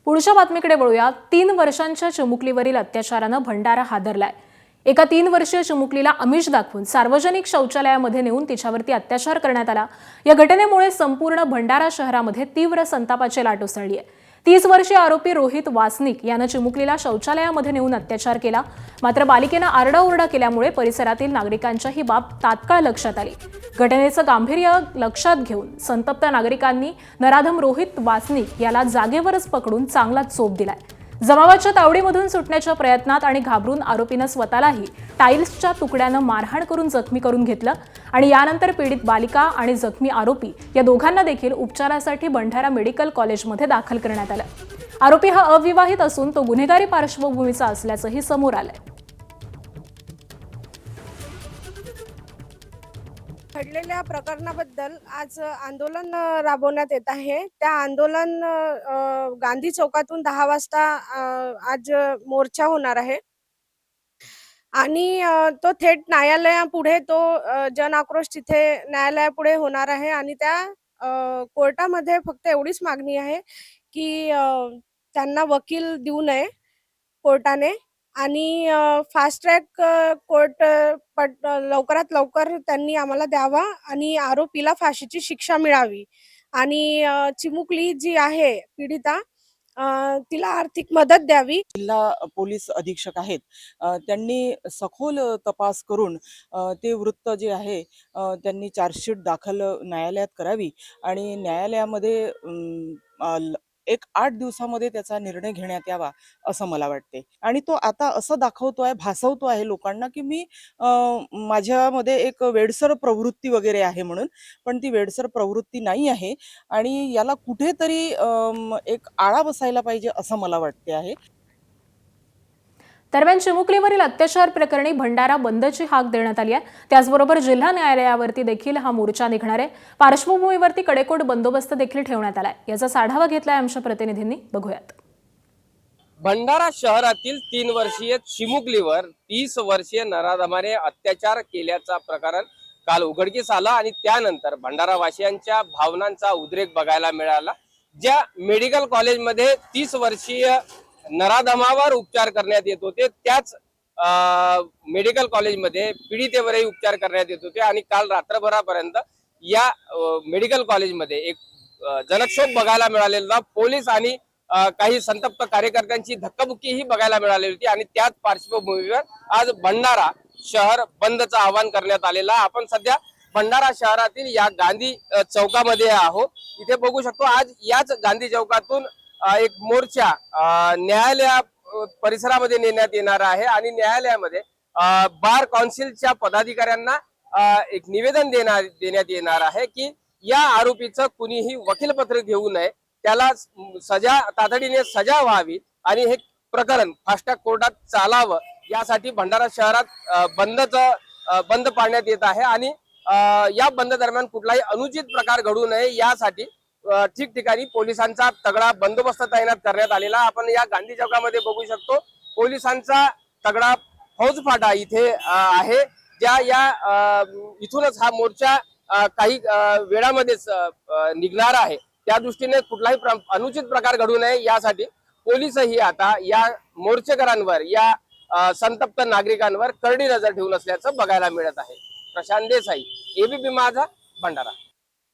पुढच्या बातमीकडे वळूया। 3 वर्षांच्या चिमुकलीवरील अत्याचारानं भंडारा हादरलाय। एका 3 वर्षीय चिमुकलीला आमिष दाखवून सार्वजनिक शौचालयामध्ये नेऊन तिच्यावरती अत्याचार करण्यात आला। या घटनेमुळे संपूर्ण भंडारा शहरामध्ये तीव्र संतापाची लाट उसळली आहे। 30 वर्षीय आरोपी रोहित वासनिक यानं चिमुकलीला शौचालयामध्ये नेऊन अत्याचार केला। मात्र बालिकेनं आरडाओरडा केल्यामुळे परिसरातील नागरिकांच्या ही बाब तात्काळ लक्षात आली। घटनेचं गांभीर्य लक्षात घेऊन संतप्त नागरिकांनी नराधम रोहित वासनिक याला जागेवरच पकडून चांगला चोप दिलाय। जमावाच्या तावडीमधून सुटण्याच्या प्रयत्नात आणि घाबरून आरोपीनं स्वतःलाही टाइल्सच्या तुकड्यानं मारहाण करून जखमी करून घेतलं आणि यानंतर पीडित बालिका आणि जखमी आरोपी या दोघांना देखील उपचारासाठी भंडारा मेडिकल कॉलेजमध्ये दाखल करण्यात आलं। आरोपी हा अविवाहित असून तो गुन्हेगारी पार्श्वभूमीचा असल्याचंही समोर आलंय। घडलेल्या प्रकरणाबद्दल आज आंदोलन राबवण्यात येत आहे। त्या आंदोलन गांधी चौकातून 10 वाजता आज मोर्चा होणार आहे आणि तो थेट न्यायालयापुढे जन आक्रोश तिथे न्यायालयापुढे होणार आहे आणि त्या कोर्टामध्ये फक्त एवढीच मागणी आहे की त्यांना वकील देऊ नये कोर्टाने आणि फास्ट ट्रॅक कोर्ट लवकरात लवकर त्यांनी आम्हाला द्यावा आणि आरोपीला फाशीची शिक्षा मिळावी आणि चिमुकली जी आहे पीडिता तिला आर्थिक मदत द्यावी। जिल्हा पोलीस अधीक्षक आहेत त्यांनी सखोल तपास करून ते वृत्त जे आहे त्यांनी चार्जशीट दाखल न्यायालयात करावी आणि न्यायालयामध्ये एक 8 दिवसामध्ये त्याचा निर्णय घेण्यात यावा असं मला वाटते। आणि तो आता असं दाखवतोय भासवतो आहे लोकांना की मी माझ्यामध्ये एक वेडसर प्रवृत्ती वगैरे आहे म्हणून, पण ती वेडसर प्रवृत्ती नाही आहे आणि याला कुठेतरी एक आळा बसायला पाहिजे असं मला वाटते आहे। दरम्यान चिमुकलीवरील अत्याचार प्रकरणी भंडारा बंदची हाक देण्यात आली आहे। त्याचबरोबर जिल्हा न्यायालयावरती देखील हा मोर्चा निघणार आहे। पार्श्वभूमीवरती कडेकोट बंदोबस्त देखील ठेवण्यात आलाय। याचा आढावा घेतलाय आमच्या प्रतिनिधींनी, बघूयात। भंडारा शहरातील 3 वर्षीय चिमुकलीवर 30 वर्षीय नराधमाने अत्याचार केल्याचा प्रकरण काल उघडकीस आला आणि त्यानंतर भंडारा वासियांच्या भावनांचा उद्रेक बघायला मिळाला। ज्या मेडिकल कॉलेजमध्ये 30 वर्षीय नराधमावर उपचार करण्यात येत होते त्याच मेडिकल कॉलेजमध्ये पीडितेवरही उपचार करण्यात येत होते आणि काल रात्रभरापर्यंत या मेडिकल कॉलेजमध्ये एक जनक्षोभ बघायला मिळालेला। पोलीस आणि काही संतप्त कार्यकर्त्यांची धक्काबुक्कीही बघायला मिळाली होती आणि त्याच पार्श्वभूमीवर आज भंडारा शहर बंदचं आवाहन करण्यात आलेलं आहे। आपण सध्या भंडारा शहरातील या गांधी चौकामध्ये आहोत। इथे बघू शकतो आज याच गांधी चौकातून एक मोर्चा न्यायालया परिसरामध्ये नेण्यात येणार आहे आणि न्यायालयामध्ये बार काउन्सिलच्या पदाधिकाऱ्यांना एक निवेदन देण्यात येणार आहे की या आरोपीचं कुणीही वकीलपत्र घेऊ नये, त्याला सजा तातडीने सजा व्हावी आणि हे प्रकरण फास्ट ट्रॅक कोर्टात चालावं यासाठी भंडारा शहरात बंद पाडण्यात येत आहे आणि या बंद दरम्यान कुठलाही अनुचित प्रकार घडू नये यासाठी ठिकठिकाणी पोलिसांचा तगडा बंदोबस्त तैनात करण्यात आलेला। आपण या गांधी चौकामध्ये बघू शकतो पोलिसांचा तगडा फौजफाटा इथे आहे। इथूनच हा मोर्चा काही वेळामध्येच निघणार आहे। त्या दृष्टीने कुठलाही अनुचित प्रकार घडू नये यासाठी पोलीसही आता या मोर्चेकरांवर या संतप्त नागरिकांवर करडी नजर ठेवून असल्याचं बघायला मिळत आहे। प्रशांत देसाई, एबीपी माझा, भंडारा।